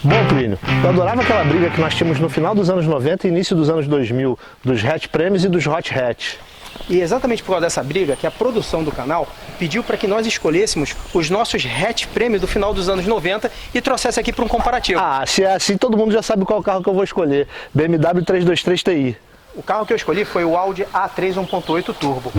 Bom, Plínio, eu adorava aquela briga que nós tínhamos no final dos anos 90 e início dos anos 2000, dos hatch prêmios e dos hot hatch. E exatamente por causa dessa briga que a produção do canal pediu para que nós escolhêssemos os nossos hatch prêmios do final dos anos 90 e trouxesse aqui para um comparativo. Ah, se é assim, todo mundo já sabe qual carro que eu vou escolher. BMW 323 Ti. O carro que eu escolhi foi o Audi A3 1.8 Turbo.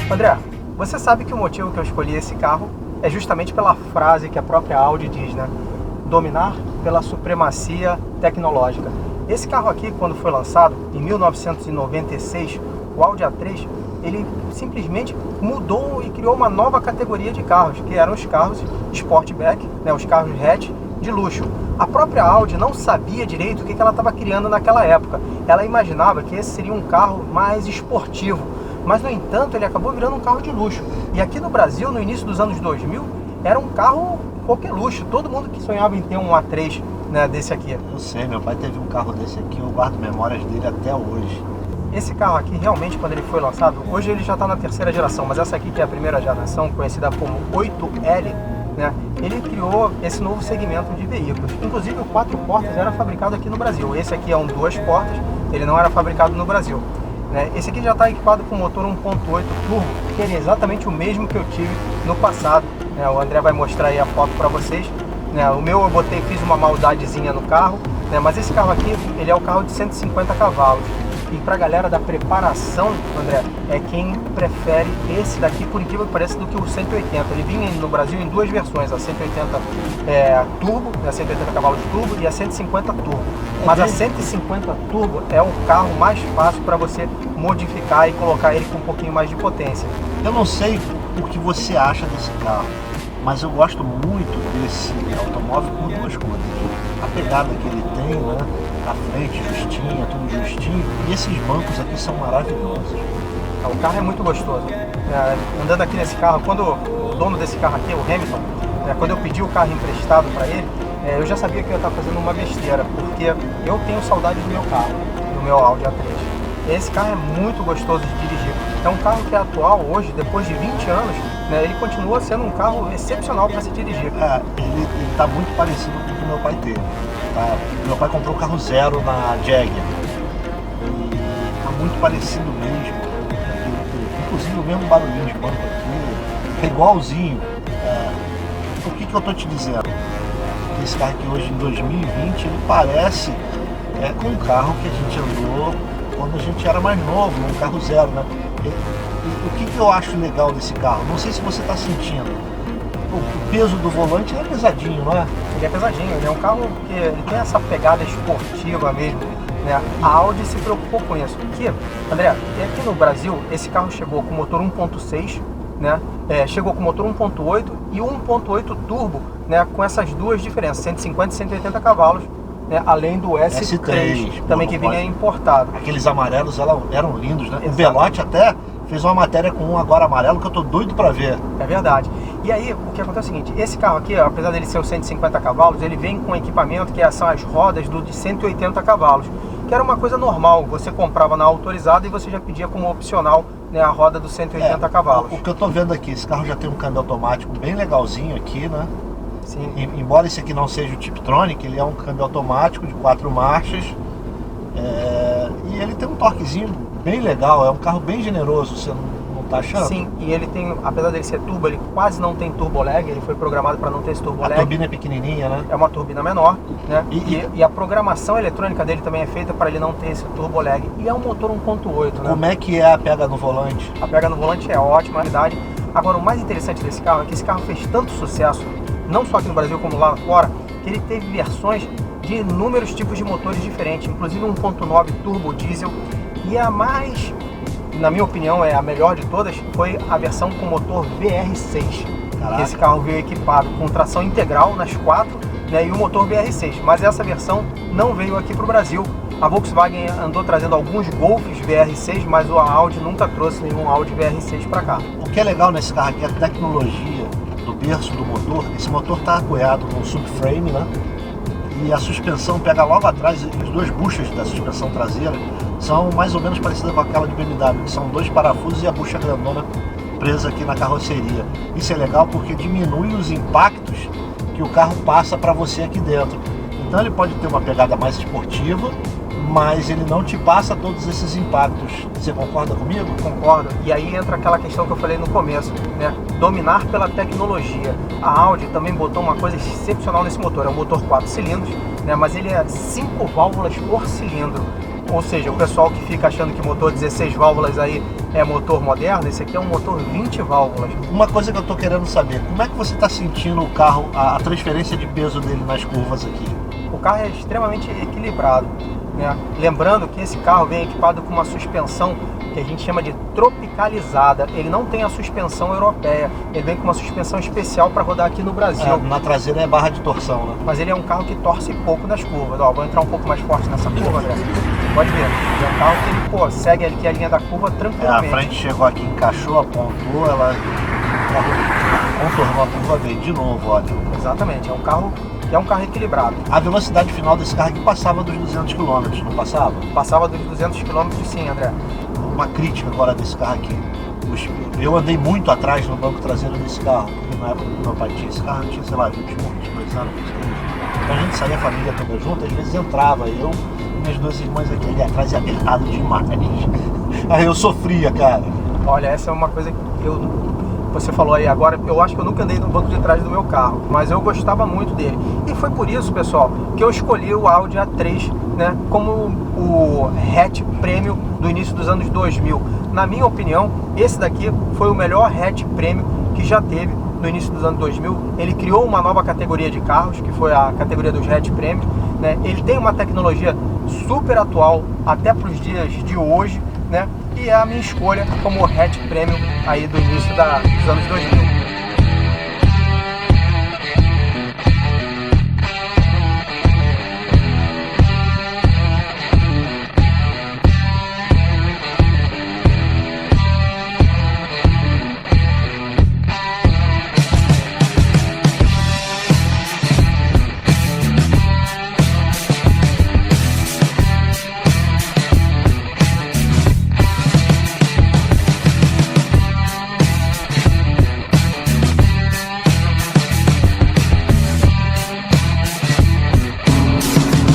André, você sabe que o motivo que eu escolhi esse carro é justamente pela frase que a própria Audi diz, né? Dominar pela supremacia tecnológica. Esse carro aqui, quando foi lançado, em 1996, o Audi A3, ele simplesmente mudou e criou uma nova categoria de carros, que eram os carros Sportback, né, os carros hatch de luxo. A própria Audi não sabia direito o que ela estava criando naquela época. Ela imaginava que esse seria um carro mais esportivo, mas no entanto ele acabou virando um carro de luxo. E aqui no Brasil, no início dos anos 2000, era um carro qualquer luxo. Todo mundo que sonhava em ter um A3, né, desse aqui. Eu sei, meu pai teve um carro desse aqui, eu guardo memórias dele até hoje. Esse carro aqui, realmente, quando ele foi lançado, hoje ele já está na terceira geração, mas essa aqui que é a primeira geração, conhecida como 8L, né, ele criou esse novo segmento de veículos. Inclusive o 4 portas era fabricado aqui no Brasil. Esse aqui é um 2 portas, ele não era fabricado no Brasil. Esse aqui já está equipado com motor 1.8 turbo, que é exatamente o mesmo que eu tive no passado. O André vai mostrar aí a foto para vocês. O meu eu fiz uma maldadezinha no carro, mas esse carro aqui ele é o carro de 150 cavalos. E para a galera da preparação, André, é quem prefere esse daqui, por incrível que pareça, do que o 180. Ele vinha no Brasil em duas versões, a 180 turbo, a 180 cavalos turbo e a 150 turbo. Mas a 150 turbo é o carro mais fácil para você modificar e colocar ele com um pouquinho mais de potência. Eu não sei o que você acha desse carro, mas eu gosto muito desse automóvel por duas coisas. A pegada que ele tem, né? A frente justinha, tudo justinho, e esses bancos aqui são maravilhosos. O carro é muito gostoso. Andando aqui nesse carro, quando o dono desse carro aqui, o Hamilton, quando eu pedi o carro emprestado para ele, eu já sabia que eu ia estar fazendo uma besteira, porque eu tenho saudade do meu carro, do meu Audi A3. Esse carro é muito gostoso de dirigir. É um carro que é atual hoje, depois de 20 anos, ele continua sendo um carro excepcional para se dirigir. Ele está muito parecido com o que meu pai teve. Meu pai comprou um carro zero na Jaguar. E está muito parecido mesmo. Inclusive o mesmo barulhinho de banco aqui. É igualzinho. O que eu estou te dizendo? Esse carro aqui hoje em 2020, ele parece com um carro que a gente andou quando a gente era mais novo, um carro zero, né? O que eu acho legal desse carro? Não sei se você está sentindo. O peso do volante é pesadinho, não é? Ele é pesadinho, ele é um carro que ele tem essa pegada esportiva mesmo, né? A Audi se preocupou com isso. Aqui, André, aqui no Brasil, esse carro chegou com motor 1.6, né? Chegou com motor 1.8 e 1.8 turbo, né? Com essas duas diferenças, 150 e 180 cavalos, né? Além do S3 também que vinha importado. Aqueles amarelos eram lindos, né? Exato. O Belotti até fez uma matéria com um agora amarelo que eu tô doido para ver. É verdade. E aí, o que acontece é o seguinte, esse carro aqui, apesar dele ser o 150 cavalos, ele vem com equipamento que são as rodas de 180 cavalos, que era uma coisa normal, você comprava na autorizada e você já pedia como opcional, né, a roda dos 180 cavalos. O que eu tô vendo aqui, esse carro já tem um câmbio automático bem legalzinho aqui, né? Sim. Embora esse aqui não seja o Tiptronic, ele é um câmbio automático de 4 marchas. E ele tem um torquezinho bem legal, é um carro bem generoso, você não Tá achando? Sim, e ele tem, apesar dele ser turbo, ele quase não tem turbo lag, ele foi programado para não ter esse turbo A lag. turbina é pequenininha, né? É uma turbina menor, né? E- E a programação eletrônica dele também é feita para ele não ter esse turbo lag. E é um motor 1.8, né? Como é que é a pega no volante? A pega no volante é ótima, qualidade. Agora, o mais interessante desse carro é que esse carro fez tanto sucesso, não só aqui no Brasil como lá fora, que ele teve versões de inúmeros tipos de motores diferentes, inclusive 1.9 turbo diesel. E a mais, na minha opinião, é a melhor de todas, foi a versão com motor VR6. Caraca. Esse carro veio equipado com tração integral nas quatro, né, e o motor VR6. Mas essa versão não veio aqui para o Brasil. A Volkswagen andou trazendo alguns Golfs VR6, mas a Audi nunca trouxe nenhum Audi VR6 para cá. O que é legal nesse carro aqui é a tecnologia do berço do motor. Esse motor está apoiado no subframe, né? E a suspensão pega logo atrás, e as duas buchas da suspensão traseira são mais ou menos parecidas com aquela de BMW, que são dois parafusos e a bucha grandona presa aqui na carroceria. Isso é legal porque diminui os impactos que o carro passa para você aqui dentro. Então ele pode ter uma pegada mais esportiva, mas ele não te passa todos esses impactos. Você concorda comigo? Concordo. E aí entra aquela questão que eu falei no começo, né? Dominar pela tecnologia. A Audi também botou uma coisa excepcional nesse motor. É um motor 4 cilindros, né? Mas ele é 5 válvulas por cilindro. Ou seja, o pessoal que fica achando que motor 16 válvulas aí é motor moderno, esse aqui é um motor 20 válvulas. Uma coisa que eu estou querendo saber, como é que você está sentindo o carro, a transferência de peso dele nas curvas aqui? O carro é extremamente equilibrado, né? Lembrando que esse carro vem equipado com uma suspensão que a gente chama de tropicalizada. Ele não tem a suspensão europeia, ele vem com uma suspensão especial para rodar aqui no Brasil. Na traseira é barra de torção, né? Mas ele é um carro que torce pouco nas curvas. Ó, vou entrar um pouco mais forte nessa curva, André. Pode ver. Ele é um carro que ele, segue aqui a linha da curva A tranquilamente. frente chegou aqui, encaixou, apontou, ela contornou a curva bem. De novo, olha. Exatamente, é um carro que é um carro equilibrado. A velocidade final desse carro aqui passava dos 200 km, não passava? Passava dos 200 km sim, André. Uma crítica agora desse carro aqui. Eu andei muito atrás no banco traseiro desse carro, porque na época que meu pai tinha esse carro, eu tinha, sei lá, 21, 22 anos. Então a gente saía a família toda junto, às vezes entrava, eu e minhas duas irmãs aqui ali atrás e apertado demais. Aí eu sofria, cara. Olha, essa é uma coisa que você falou aí agora, eu acho que eu nunca andei no banco de trás do meu carro, mas eu gostava muito dele. E foi por isso, pessoal, que eu escolhi o Audi A3, né, como o hatch premium do início dos anos 2000. Na minha opinião, esse daqui foi o melhor hatch premium que já teve no início dos anos 2000. Ele criou uma nova categoria de carros, que foi a categoria dos hatch premium, né? Ele tem uma tecnologia super atual até para os dias de hoje, né? E é a minha escolha como hatch premium aí do início dos anos 2000.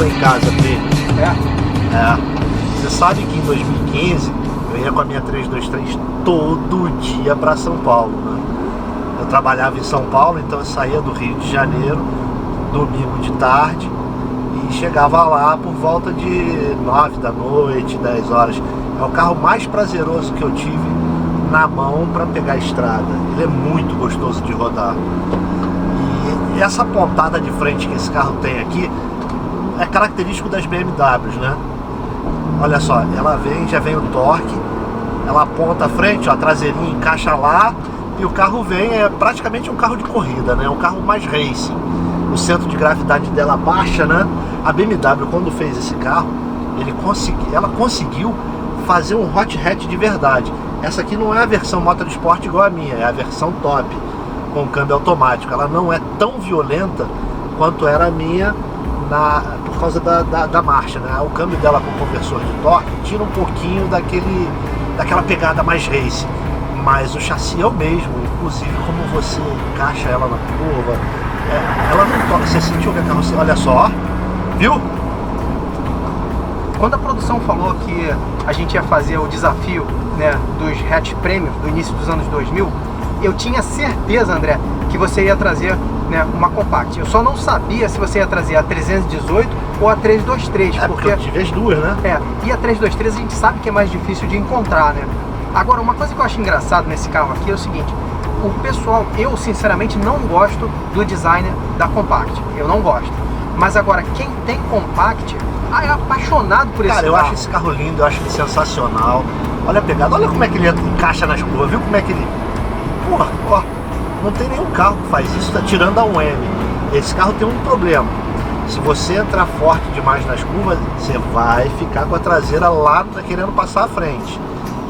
Em casa dele. É. Você sabe que em 2015 eu ia com a minha 323 todo dia para São Paulo, né? Eu trabalhava em São Paulo, então eu saía do Rio de Janeiro domingo de tarde e chegava lá por volta de 9 da noite, 10 horas. É o carro mais prazeroso que eu tive na mão para pegar a estrada. Ele é muito gostoso de rodar. E essa pontada de frente que esse carro tem aqui é característico das BMWs, né? Olha só, ela já vem o torque, ela aponta a frente, ó, a traseirinha encaixa lá e o carro vem, é praticamente um carro de corrida, né? Um carro mais racing. O centro de gravidade dela baixa, né? A BMW, quando fez esse carro, ela conseguiu fazer um hot hatch de verdade. Essa aqui não é a versão Motorsport igual a minha, é a versão top, com câmbio automático. Ela não é tão violenta quanto era a minha por causa da marcha, né? O câmbio dela com conversor de torque tira um pouquinho daquela pegada mais race, mas o chassi é o mesmo, inclusive como você encaixa ela na curva, ela não toca. Você sentiu que a carroceria, olha só, viu? Quando a produção falou que a gente ia fazer o desafio né, dos hatch prêmios do início dos anos 2000, eu tinha certeza, André, que você ia trazer, né, uma compact. Eu só não sabia se você ia trazer a 318 ou a 323, porque eu tive as duas, né? E a 323 a gente sabe que é mais difícil de encontrar, né? Agora, uma coisa que eu acho engraçado nesse carro aqui é o seguinte: o pessoal, eu sinceramente não gosto do design da compact, eu não gosto. Mas agora, quem tem compact é apaixonado por esse carro. Cara, eu acho esse carro lindo, eu acho ele sensacional. Olha a pegada, olha como é que ele encaixa nas curvas, viu como é que ele... Porra, ó, não tem nenhum carro que faz isso, tá tirando a UM. Esse carro tem um problema: se você entrar forte demais nas curvas, você vai ficar com a traseira lá querendo passar à frente.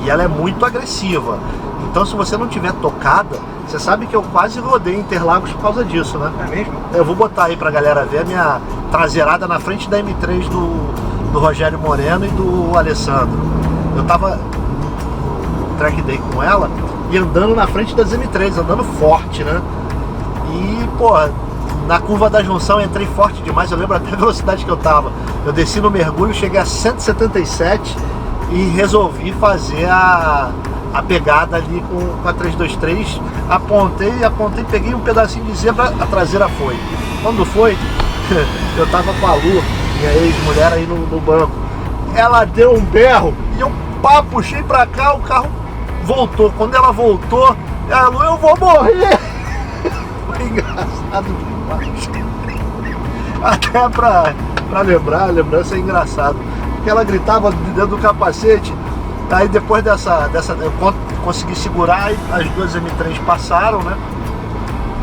E ela é muito agressiva. Então, se você não tiver tocada, você sabe que eu quase rodei Interlagos por causa disso, né? É mesmo? Eu vou botar aí pra galera ver a minha traseirada na frente da M3 do Rogério Moreno e do Alessandro. Eu tava no track day com ela e andando na frente das M3, andando forte, né? E, pô, na curva da junção eu entrei forte demais, eu lembro até a velocidade que eu tava. Eu desci no mergulho, cheguei a 177 e resolvi fazer a pegada ali com a 323, apontei, peguei um pedacinho de zebra, a traseira foi. Quando foi, eu tava com a Lu, minha ex-mulher, aí no banco. Ela deu um berro e eu puxei pra cá, o carro voltou. Quando ela voltou, ela falou: eu vou morrer. Foi engraçado demais. Até pra lembrar, a lembrança é engraçado. Porque ela gritava dentro do capacete. Aí depois dessa eu consegui segurar, e as duas M3 passaram, né?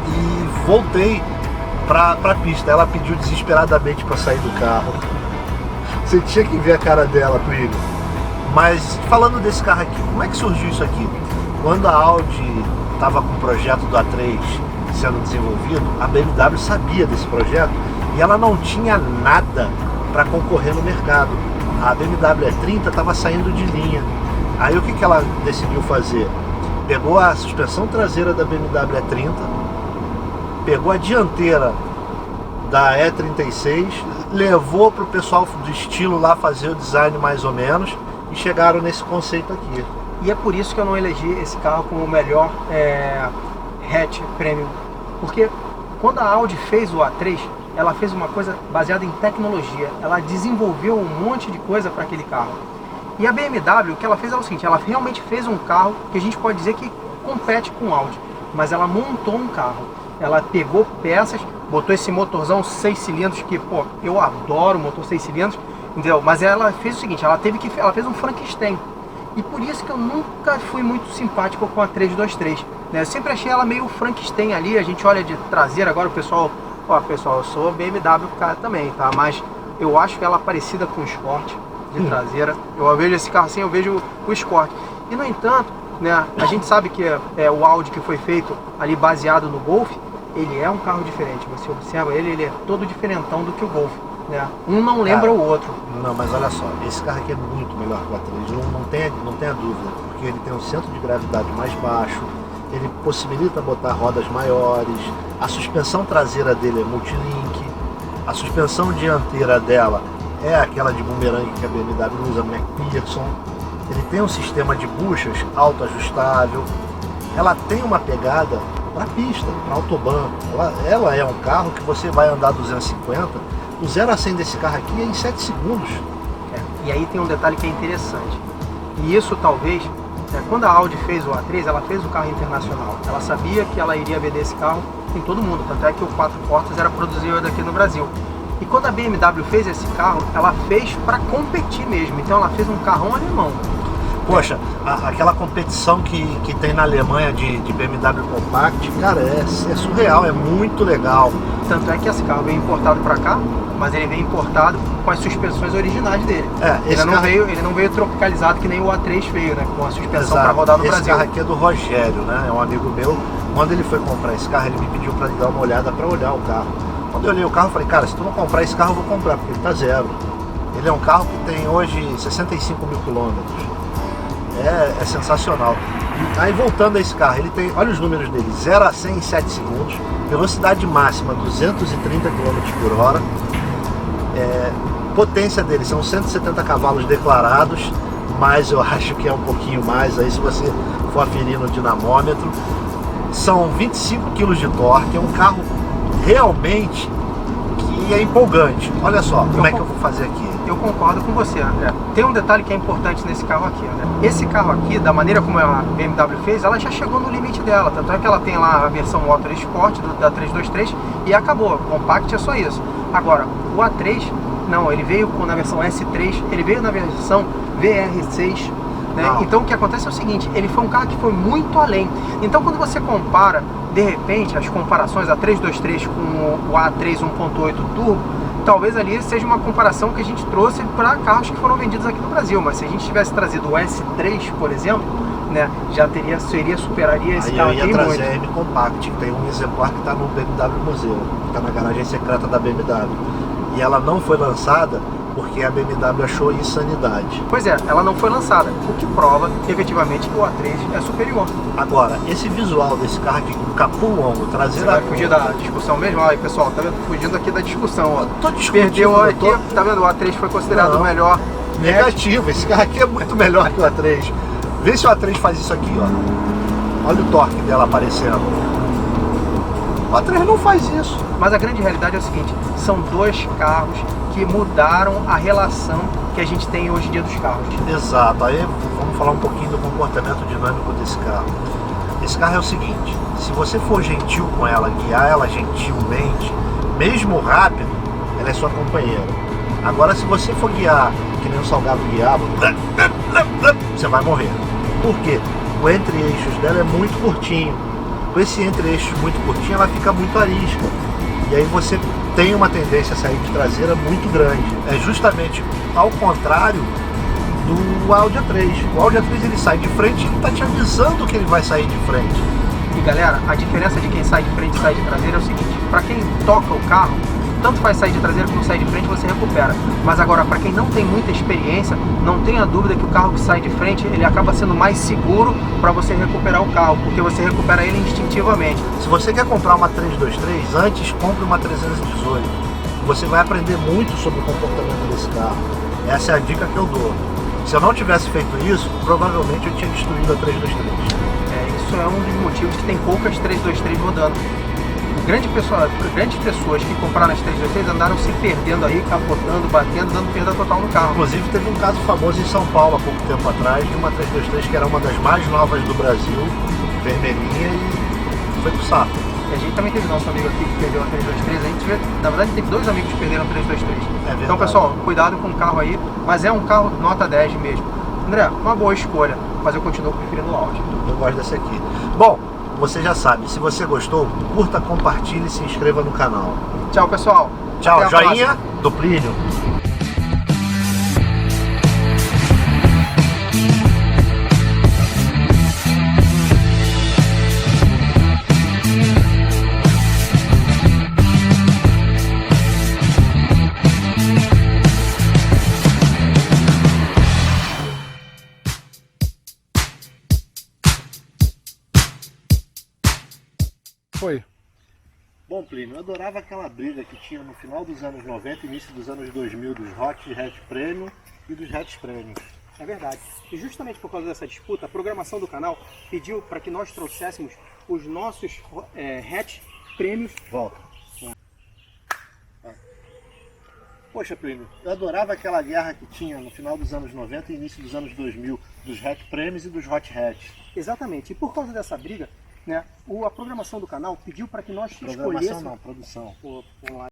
E voltei pra pista. Ela pediu desesperadamente pra sair do carro. Você tinha que ver a cara dela, Plínio. Mas falando desse carro aqui, como é que surgiu isso aqui? Quando a Audi estava com o projeto do A3 sendo desenvolvido, a BMW sabia desse projeto e ela não tinha nada para concorrer no mercado. A BMW E30 estava saindo de linha. Aí o que ela decidiu fazer? Pegou a suspensão traseira da BMW E30, pegou a dianteira da E36, levou para o pessoal do estilo lá fazer o design mais ou menos e chegaram nesse conceito aqui. E é por isso que eu não elegi esse carro como o melhor hatch premium. Porque quando a Audi fez o A3, ela fez uma coisa baseada em tecnologia. Ela desenvolveu um monte de coisa para aquele carro. E a BMW, o que ela fez é o seguinte: ela realmente fez um carro que a gente pode dizer que compete com o Audi. Mas ela montou um carro. Ela pegou peças, botou esse motorzão 6 cilindros, que, pô, eu adoro motor 6 cilindros, entendeu? Mas ela fez o seguinte: ela fez um Frankenstein. E por isso que eu nunca fui muito simpático com a 323, né? Eu sempre achei ela meio Frankenstein ali. A gente olha de traseira, agora o pessoal... Ó, pessoal, eu sou BMW cara também, tá? Mas eu acho que ela é parecida com o Escort de traseira. Eu vejo esse carro assim, eu vejo o Escort. E no entanto, né, a gente sabe que o Audi que foi feito ali baseado no Golf, ele é um carro diferente. Você observa ele é todo diferentão do que o Golf, né? Um não lembra o outro. Não, mas olha só, esse carro aqui é muito melhor que o A3, não tenha dúvida, porque ele tem um centro de gravidade mais baixo, ele possibilita botar rodas maiores, a suspensão traseira dele é multilink, a suspensão dianteira dela é aquela de bumerangue que a BMW usa, McPherson. Ele tem um sistema de buchas autoajustável, ela tem uma pegada para pista, para autobahn. Ela é um carro que você vai andar 250, o 0 a 100 desse carro aqui é em 7 segundos. E aí tem um detalhe que é interessante, e isso talvez... Quando a Audi fez o A3, ela fez o carro internacional. Ela sabia que ela iria vender esse carro em todo mundo, tanto é que o 4 portas era produzido aqui no Brasil. E quando a BMW fez esse carro, ela fez para competir mesmo. Então ela fez um carrão alemão. Poxa, aquela competição que tem na Alemanha de BMW Compact, cara, é surreal, é muito legal. Tanto é que esse carro veio importado para cá, mas ele veio importado com as suspensões originais dele. Ele não veio tropicalizado que nem o A3 veio, né? Com a suspensão para rodar no Brasil. Esse carro aqui é do Rogério, né? É um amigo meu. Quando ele foi comprar esse carro, ele me pediu para dar uma olhada para olhar o carro. Quando eu olhei o carro, eu falei: cara, se tu não comprar esse carro, eu vou comprar, porque ele tá zero. Ele é um carro que tem hoje 65 mil quilômetros. É sensacional. E aí, voltando a esse carro, ele tem, olha os números dele: 0 a 100 em 7 segundos, velocidade máxima 230 km por hora, potência dele são 170 cavalos declarados, mas eu acho que é um pouquinho mais aí se você for aferir no dinamômetro. São 25 kg de torque, é um carro realmente que é empolgante. Olha só, como é que eu vou fazer aqui? Eu concordo com você, André. Tem um detalhe que é importante nesse carro aqui, André. Esse carro aqui, da maneira como a BMW fez, ela já chegou no limite dela. Tanto é que ela tem lá a versão Motor Sport da 323 e acabou. Compact é só isso. Agora, o A3, não, ele veio na versão S3, ele veio na versão VR6. Né? Então o que acontece é o seguinte, ele foi um carro que foi muito além. Então quando você compara, de repente, as comparações a 323 com o A3 1.8 Turbo, talvez ali seja uma comparação que a gente trouxe para carros que foram vendidos aqui no Brasil. Mas se a gente tivesse trazido o S3, por exemplo, né, já superaria esse carro aqui muito. Eu ia trazer a M Compact, que tem um exemplar que está no BMW Museu, que está na garagem secreta da BMW. E ela não foi lançada porque a BMW achou insanidade. Pois é, ela não foi lançada, o que prova efetivamente que o A3 é superior. Agora, esse visual desse carro aqui com capô longo, traseira... Você vai fugir da discussão mesmo? Olha aí, pessoal, tá vendo? Fugindo aqui da discussão, ó. Tô discutindo, Perdeu aqui, tá vendo? O A3 foi considerado o melhor. Negativo, esse carro aqui é muito melhor que o A3. Vê se o A3 faz isso aqui, ó. Olha o torque dela aparecendo. O A3 não faz isso. Mas a grande realidade é o seguinte, são dois carros que mudaram a relação que a gente tem hoje em dia dos carros. Exato, aí vamos falar um pouquinho do comportamento dinâmico desse carro. Esse carro é o seguinte, se você for gentil com ela, guiar ela gentilmente, mesmo rápido, ela é sua companheira. Agora se você for guiar, que nem um salgado guiava, você vai morrer. Por quê? O entre-eixos dela é muito curtinho. Com esse entre-eixos muito curtinho, ela fica muito arisca. E aí você tem uma tendência a sair de traseira muito grande. É justamente ao contrário do Audi A3. O Audi A3 ele sai de frente e ele está te avisando que ele vai sair de frente. E galera, a diferença de quem sai de frente e sai de traseira é o seguinte, para quem toca o carro, tanto faz sair de traseira como sair de frente, você recupera. Mas agora, para quem não tem muita experiência, não tenha dúvida que o carro que sai de frente, ele acaba sendo mais seguro para você recuperar o carro, porque você recupera ele instintivamente. Se você quer comprar uma 323, antes compre uma 318. Você vai aprender muito sobre o comportamento desse carro. Essa é a dica que eu dou. Se eu não tivesse feito isso, provavelmente eu tinha destruído a 323. Isso é um dos motivos que tem poucas 323 rodando. Grandes pessoas que compraram as 323 andaram se perdendo aí, capotando, batendo, dando perda total no carro. Inclusive teve um caso famoso em São Paulo há pouco tempo atrás, de uma 323 que era uma das mais novas do Brasil, vermelhinha, e foi pro saco. E a gente também teve nosso amigo aqui que perdeu a 323, a gente vê, na verdade teve dois amigos que perderam a 323. Então pessoal, cuidado com o carro aí, mas é um carro nota 10 mesmo. André, uma boa escolha, mas eu continuo preferindo o Audi. Eu gosto desse aqui. Bom, você já sabe, se você gostou, curta, compartilhe e se inscreva no canal. Tchau, pessoal. Tchau, até a joinha próxima. do Plínio. Foi. Bom, Plínio, eu adorava aquela briga que tinha no final dos anos 90 e início dos anos 2000 dos Hot Hatch Premium e dos Hatch Premium. É verdade. E justamente por causa dessa disputa, a programação do canal pediu para que nós trouxéssemos os nossos hatch prêmios. Volta. Poxa, Plínio, eu adorava aquela guerra que tinha no final dos anos 90 e início dos anos 2000 dos Hatch Premiums e dos Hot Hatch. Exatamente. E por causa dessa briga, né, a programação do canal pediu para que nós Programação escolhêssemos... não, produção. Vamos lá.